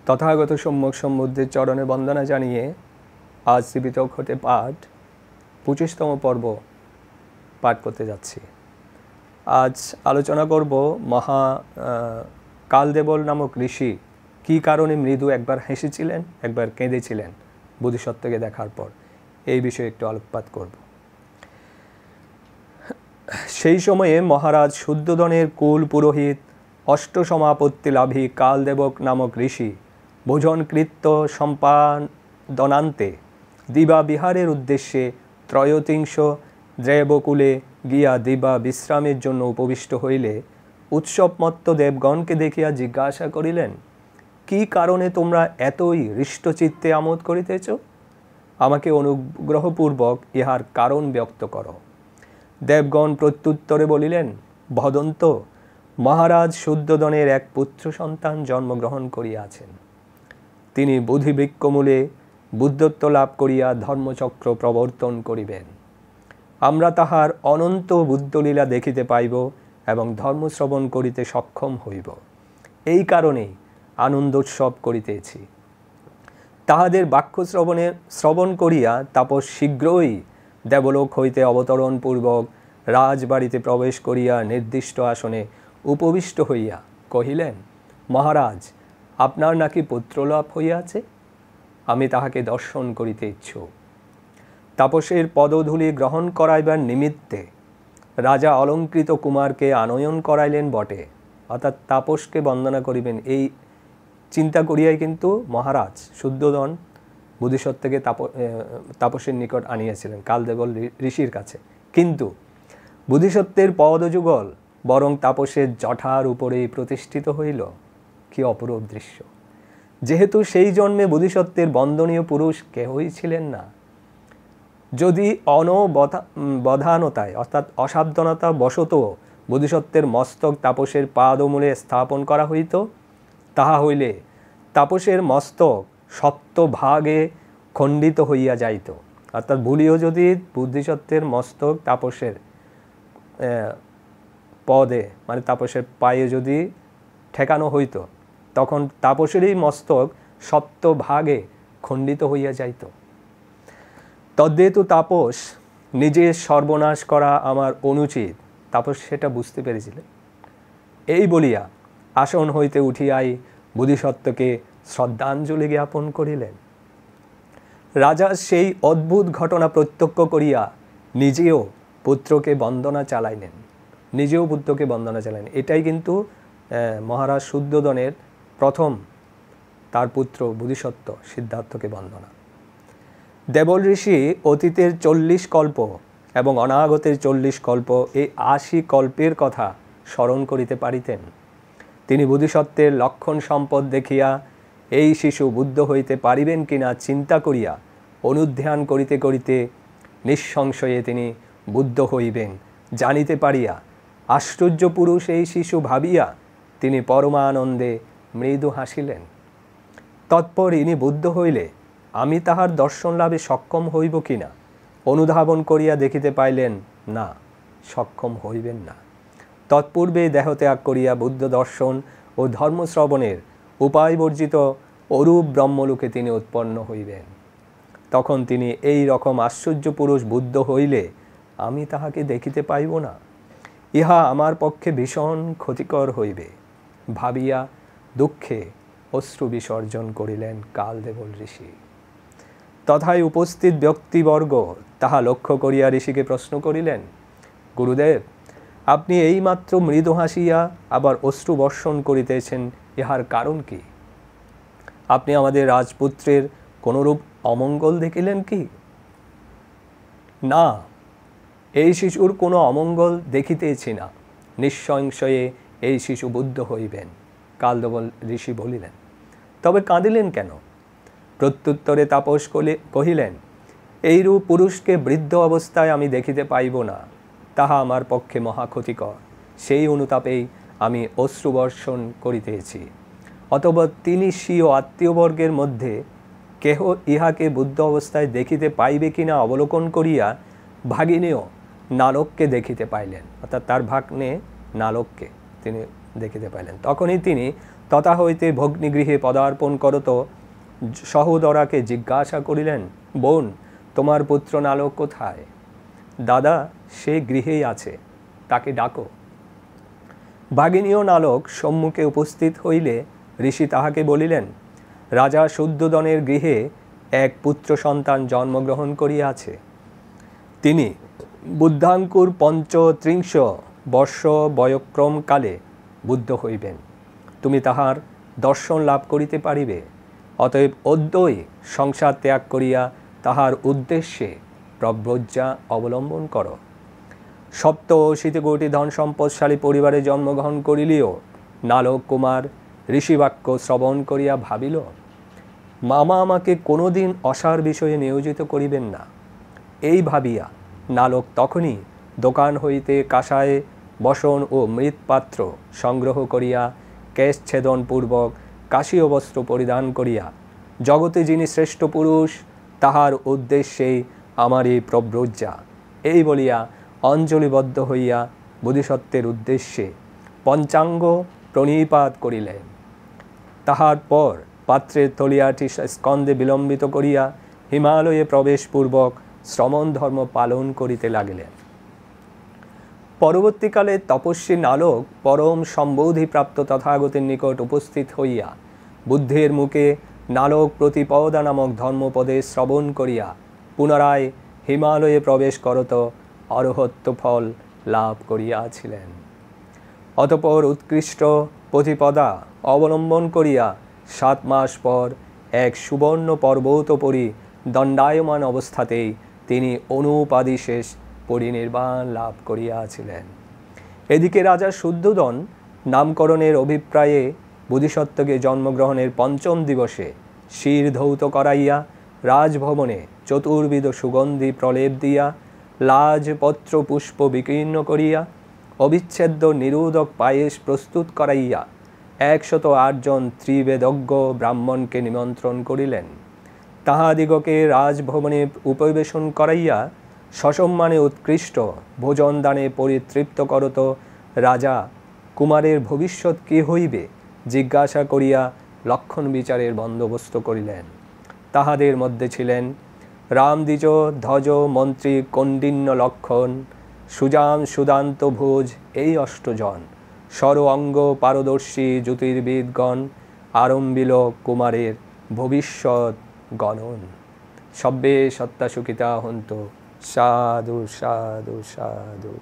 তথাগত সম্যক সম্বুদ্ধের চরণে বন্দনা জানিয়ে আজ ত্রিপিটক হতে পাঠ 25তম পর্ব পাঠ করতে যাচ্ছি। আজ আলোচনা করব কালদেবল নামক ঋষি কী কারণে মৃদু একবার হেসেছিলেন, একবার কেঁদেছিলেন বোধিসত্ত্বকে দেখার পর, এই বিষয়ে একটু আলোকপাত করব। সেই সময়ে মহারাজ শুদ্ধোদনের কুল পুরোহিত অষ্টসমাপত্তি লাভী কালদেবক নামক ঋষি ভোজনকৃত্য সম্পাদনান্তে দিবা বিহারের উদ্দেশ্যে ত্রয়োতিংশ দ্রেবকুলে গিয়া দিবা বিশ্রামের জন্য উপবিষ্ট হইলে উৎসবমত্ত দেবগণকে দেখিয়া জিজ্ঞাসা করিলেন, কি কারণে তোমরা এতই হৃষ্টচিত্তে আমোদ করিতেছ? আমাকে অনুগ্রহপূর্বক ইহার কারণ ব্যক্ত করো। দেবগণ প্রত্যুত্তরে বলিলেন, ভদন্ত, মহারাজ শুদ্ধোদনের এক পুত্র সন্তান জন্মগ্রহণ করিয়াছেন। তিনি বুদ্ধিবৃক্ষমূলে বুদ্ধত্ব লাভ করিয়া ধর্মচক্র প্রবর্তন করিবেন। আমরা তাহার অনন্ত বুদ্ধলীলা দেখিতে পাইব এবং ধর্মশ্রবণ করিতে সক্ষম হইব। এই কারণেই আনন্দোৎসব করিতেছি। তাহাদের বাক্য শ্রবণ করিয়া তাপস শীঘ্রই দেবলোক হইতে অবতরণ পূর্বক রাজবাড়িতে প্রবেশ করিয়া নির্দিষ্ট আসনে উপবিষ্ট হইয়া কহিলেন, মহারাজ, আপনার নাকি পুত্রলাভ হইয়াছে? আমি তাহাকে দর্শন করিতে ইচ্ছুক। তাপসের পদধূলি গ্রহণ করাইবার নিমিত্তে রাজা অলঙ্কৃত কুমারকে আনয়ন করাইলেন বটে, অর্থাৎ তাপসকে বন্দনা করিবেন এই চিন্তা করিয়াই কিন্তু মহারাজ শুদ্ধোদন বোধিসত্ত্বকে তাপসের নিকট আনিয়াছিলেন কালদেবল ঋষির কাছে। কিন্তু বোধিসত্ত্বের পদযুগল বরং তাপসের জঠার উপরেই প্রতিষ্ঠিত হইল। কি অপরূপ দৃশ্য! যেহেতু সেই জন্মে বোধিসত্ত্বের বন্দনীয় পুরুষ কেহই ছিলেন না, যদি অনবধানতায় অর্থাৎ অসাবধানতা বশত বোধিসত্ত্বের মস্তক তাপসের পাদমূলে স্থাপন করা হইত, তাহা হইলে তাপসের মস্তক সপ্তভাগে খণ্ডিত হইয়া যাইত। অর্থাৎ ভুলিও যদি বোধিসত্ত্বের মস্তক তাপসের পদে মানে তাপসের পায়ে যদি ঠেকানো হইত, তখন তাপসেরই মস্তক সপ্তভাগে খণ্ডিত হইয়া যাইত। তদ্হেতু তাপস নিজের সর্বনাশ করা আমার অনুচিত। তাপস সেটা বুঝতে পেরেছিলেন। এই বলিয়া আসন হইতে উঠিয়াই বোধিসত্ত্বকে শ্রদ্ধাঞ্জলি জ্ঞাপন করিলেন। রাজা সেই অদ্ভুত ঘটনা প্রত্যক্ষ করিয়া নিজেও পুত্রকে বন্দনা চালাইলেন। এটাই কিন্তু মহারাজ শুদ্ধোদনের প্রথম তার পুত্র বোধিসত্ত্ব সিদ্ধার্থকে বন্দনা। দেবল ঋষি অতীতের 40 কল্প এবং অনাগতের 40 কল্প, এই 80 কল্পের কথা স্মরণ করিতে পারিতেন। তিনি বোধিসত্ত্বের লক্ষণ সম্পদ দেখিয়া এই শিশু বুদ্ধ হইতে পারিবেন কিনা চিন্তা করিয়া অনুধ্যান করিতে করিতে নিঃসংশয়ে তিনি বুদ্ধ হইবেন জানিতে পারিয়া আশ্চর্য পুরুষ এই শিশু ভাবিয়া তিনি পরমানন্দে মৃদু হাসিলেন। তৎপর ইনি বুদ্ধ হইলে আমি তাহার দর্শন লাভে সক্ষম হইব কিনা অনুধাবন করিয়া দেখিতে পাইলেন, না, সক্ষম হইবেন না। তৎপূর্বে দেহত্যাগ করিয়া বুদ্ধ দর্শন ও ধর্মশ্রবণের উপায় বর্জিত অরূপ ব্রহ্মলোকে তিনি উৎপন্ন হইবেন। তখন তিনি এই রকম আশ্চর্য পুরুষ বুদ্ধ হইলে আমি তাহাকে দেখিতে পাইব না, ইহা আমার পক্ষে ভীষণ ক্ষতিকর হইবে ভাবিয়া দুঃখে অশ্রু বিসর্জন করিলেন কালদেবল ঋষি। তথায় উপস্থিত ব্যক্তিবর্গ তাহা লক্ষ্য করিয়া ঋষিকে প্রশ্ন করিলেন, গুরুদেব, আপনি এইমাত্র মৃদু হাসিয়া আবার অশ্রু বর্ষণ করিতেছেন, ইহার কারণ কি? আপনি আমাদের রাজপুত্রের কোনরূপ অমঙ্গল দেখিলেন কি? না, এই শিশুর কোনো অমঙ্গল দেখিতেছি না। নিঃসংশয়ে এই শিশু বুদ্ধ হইবেন, কালদেবল ঋষি বলিলেন। তবে কাঁদিলেন কেন? প্রত্যুত্তরে তাপস কহিলেন, এইরূপ পুরুষকে বৃদ্ধ অবস্থায় আমি দেখিতে পাইব না, তাহা আমার পক্ষে মহাক্ষতিকর। সেই অনুতাপেই আমি অশ্রুবর্ষণ করিতেছি। অতঃপর তিনি স্বীয় আত্মীয়বর্গের মধ্যে কেহ ইহাকে বুদ্ধ অবস্থায় দেখিতে পাইবে কিনা অবলোকন করিয়া ভাগিনেয় নালককে দেখিতে পাইলেন, অর্থাৎ তার ভাগ্নে নালককে তিনি দেখিতে পাইলেন। তখনই তিনি তথা হইতে ভগ্নিগৃহে পদার্পণ করত সহোদরাকে জিজ্ঞাসা করিলেন, বোন, তোমার পুত্র নালক কোথায়? দাদা, সে গৃহেই আছে, তাকে ডাকো। ভাগিনীয় নালক সম্মুখে উপস্থিত হইলে ঋষি তাহাকে বলিলেন, রাজা শুদ্ধোদনের গৃহে এক পুত্র সন্তান জন্মগ্রহণ করিয়াছে। তিনি বুদ্ধাঙ্কুর ৩৫ বর্ষ বয়ক্রমকালে বুদ্ধ হইবেন। তুমি তাহার দর্শন লাভ করিতে পারিবে। অতএব অদ্যই সংসার ত্যাগ করিয়া তাহার উদ্দেশ্যে প্রব্রজ্জা অবলম্বন কর। ৮৭ কোটি ধন সম্পদশালী পরিবারে জন্মগ্রহণ করিলেও নালক কুমার ঋষিবাক্য শ্রবণ করিয়া ভাবিল, মামা আমাকে কোনোদিন অসার বিষয়ে নিয়োজিত করিবেন না। এই ভাবিয়া নালক তখনই দোকান হইতে কাঁসায় বসন ও মৃৎপাত্র সংগ্রহ করিয়া কেশছেদনপূর্বক কাশীয় বস্ত্র পরিধান করিয়া, জগতে যিনি শ্রেষ্ঠ পুরুষ তাহার উদ্দেশ্যেই আমার এই প্রব্রজ্জা, এই বলিয়া অঞ্জলিবদ্ধ হইয়া বোধিসত্ত্বের উদ্দেশ্যে পঞ্চাঙ্গ প্রণিপাত করিলেন। তাহার পর পাত্রের তলিয়াটি স্কন্ধে বিলম্বিত করিয়া হিমালয়ে প্রবেশপূর্বক শ্রমণ ধর্ম পালন করিতে লাগিলেন। পরবর্তীকালে তপস্বী নালক পরম সম্বোধিপ্রাপ্ত তথাগতের নিকট উপস্থিত হইয়া বুদ্ধের মুখে নালক প্রতিপদা নামক ধর্মপদে শ্রবণ করিয়া পুনরায় হিমালয়ে প্রবেশ করত অরহত্ব ফল লাভ করিয়াছিলেন। অতঃপর উৎকৃষ্ট প্রতিপদা অবলম্বন করিয়া ৭ মাস পর এক সুবর্ণ পর্বতোপরি দণ্ডায়মান অবস্থাতেই তিনি অনুপাদিশেষ পরিনির্বাণ লাভ করিয়াছিলেন। এদিকে রাজা শুদ্ধোদন নামকরণের অভিপ্রায়ে বোধিসত্ত্বকে জন্মগ্রহণের ৫ম দিবসে শির ধৌত করাইয়া রাজভবনে চতুর্বিধ সুগন্ধি প্রলেপ দিয়া লাজপত্র পুষ্প বিকীর্ণ করিয়া অবিচ্ছেদ্য নিরোধক পায়েস প্রস্তুত করাইয়া ১০৮ জন ত্রিবেদজ্ঞ ব্রাহ্মণকে নিমন্ত্রণ করিলেন। তাহাদিগকে রাজভবনে উপবেশন করাইয়া সসম্মানে উৎকৃষ্ট ভোজন দানে পরিতৃপ্ত করত রাজা কুমারের ভবিষ্যৎ কি হইবে জিজ্ঞাসা করিয়া লক্ষণ বিচারের বন্দোবস্ত করিলেন। তাহাদের মধ্যে ছিলেন রামদ্বিজ ধ্বজ মন্ত্রী কণ্ডিন্য লক্ষণ, সুজাম সুদান্ত ভোজ, এই ৮ জন সর অঙ্গ পারদর্শী জ্যোতির্বিদগণ আরম্ভিল কুমারের ভবিষ্যৎ গণন। সব্বে সত্তা সুখিতা হন্তু। সাধু সাধু সাধু।